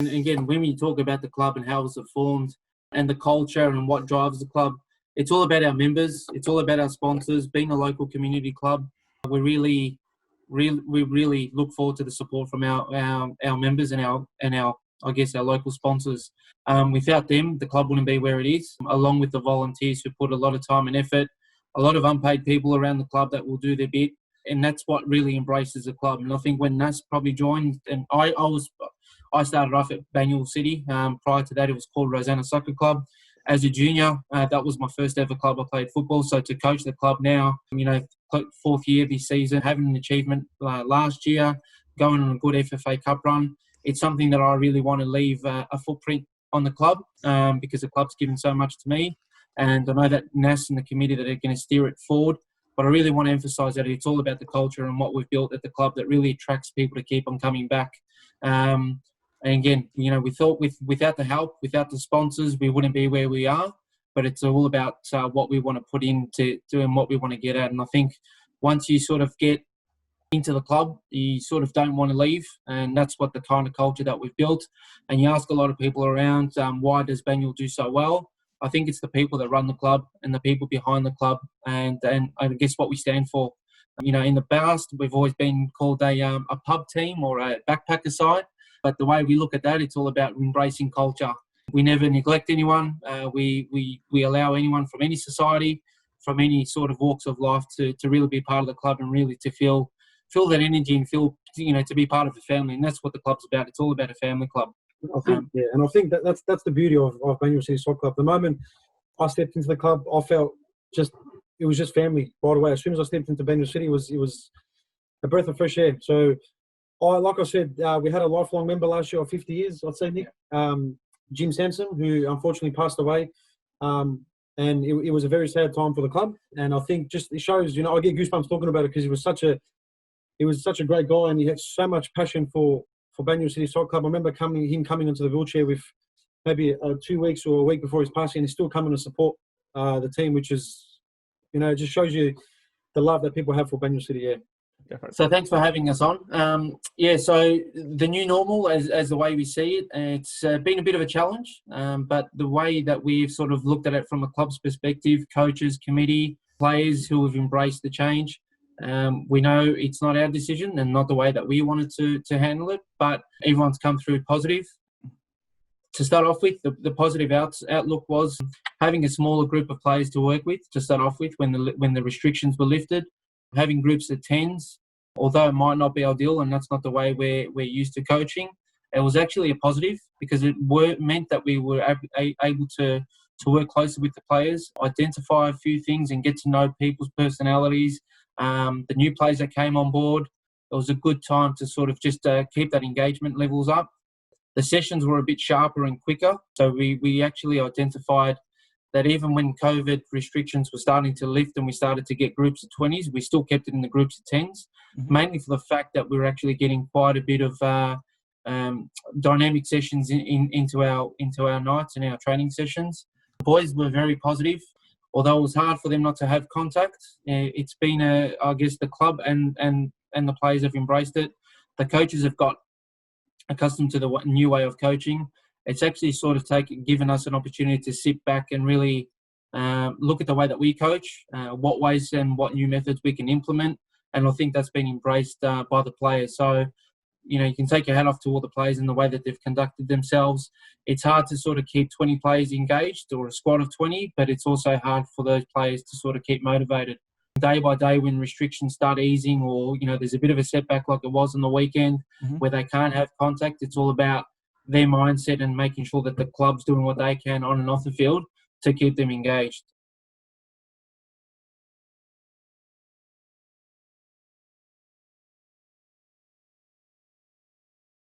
And again, when we talk about the club and how it's formed and the culture and what drives the club, it's all about our members. It's all about our sponsors. Being a local community club, we really look forward to the support from our members and our I guess our local sponsors. Without them, the club wouldn't be where it is. Along with the volunteers who put a lot of time and effort, a lot of unpaid people around the club that will do their bit, and that's what really embraces the club. And I think when Nasr probably joined, and I started off at Banyule City. Prior to that, it was called Rosanna Soccer Club. As a junior, that was my first ever club I played football. So to coach the club now, fourth year this season, having an achievement last year, going on a good FFA Cup run, it's something that I really want to leave a footprint on the club because the club's given so much to me. And I know that Nas and the committee that are going to steer it forward. But I really want to emphasise that it's all about the culture and what we've built at the club that really attracts people to keep on coming back. And again, we thought without the help, without the sponsors, we wouldn't be where we are. But it's all about what we want to put into and what we want to get at. And I think once you sort of get into the club, you sort of don't want to leave. And that's what the kind of culture that we've built. And you ask a lot of people around, why does Banyule do so well? I think it's the people that run the club and the people behind the club and I guess what we stand for. In the past, we've always been called a pub team or a backpacker side. But the way we look at that, it's all about embracing culture. We never neglect anyone. We allow anyone from any society, from any sort of walks of life to really be part of the club and really to feel that energy and feel, to be part of a family. And that's what the club's about. It's all about a family club. I think that's the beauty of Banyule City Soccer Club. The moment I stepped into the club, I felt it was just family right away. As soon as I stepped into Banyule City, it was a breath of fresh air. So, like I said, we had a lifelong member last year of 50 years, I'd say, Nick, Jim Sampson, who unfortunately passed away. And it was a very sad time for the club. And I think just it shows, I get goosebumps talking about it because he was such a great guy and he had so much passion for Banyule City Soccer Club. I remember him coming into the wheelchair with maybe 2 weeks or a week before his passing, and he's still coming to support the team, which is, it just shows you the love that people have for Banyule City. Yeah. Definitely. So thanks for having us on. So the new normal, as the way we see it, it's been a bit of a challenge, but the way that we've sort of looked at it from a club's perspective, coaches, committee, players who have embraced the change, we know it's not our decision and not the way that we wanted to handle it, but everyone's come through positive. To start off with, the positive outlook was having a smaller group of players to work with to start off with when the restrictions were lifted. Having groups of 10s, although it might not be ideal and that's not the way we're used to coaching, it was actually a positive because it meant that we were able to work closely with the players, identify a few things and get to know people's personalities. The new players that came on board, it was a good time to sort of just keep that engagement levels up. The sessions were a bit sharper and quicker, so we actually identified that even when COVID restrictions were starting to lift and we started to get groups of 20s, we still kept it in the groups of 10s, mainly for the fact that we were actually getting quite a bit of dynamic sessions into our nights and our training sessions. The boys were very positive, although it was hard for them not to have contact. It's been, I guess, the club and the players have embraced it. The coaches have got accustomed to the new way of coaching. It's actually sort of given us an opportunity to sit back and really look at the way that we coach, what ways and what new methods we can implement. And I think that's been embraced by the players. So, you can take your hat off to all the players in the way that they've conducted themselves. It's hard to sort of keep 20 players engaged or a squad of 20, but it's also hard for those players to sort of keep motivated. Day by day when restrictions start easing or, there's a bit of a setback like it was on the weekend where they can't have contact, it's all about their mindset and making sure that the club's doing what they can on and off the field to keep them engaged.